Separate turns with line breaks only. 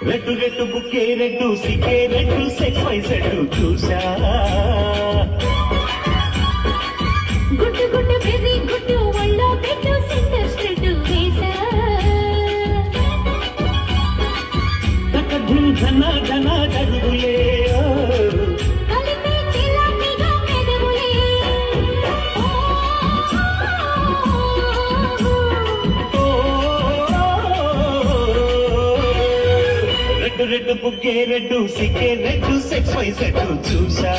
red red బుక్కే red సిక్కే red sexy సెడ్డు చూసా
గుడ్డు గుడ్డు బేబీ గుడ్డు ఒళ్ళో పెట్టు సెంటర్ స్ట్రెడ్ వేసా
తక ధిన్ ధన ధన జరుగులే
కలిపి చిలాపిగా పెదవులే
రెడ్డు రెడ్డు బుక్కే రెడ్డు సిక్కే రెడ్డు సెక్స్ వై సెడ్డు చూసా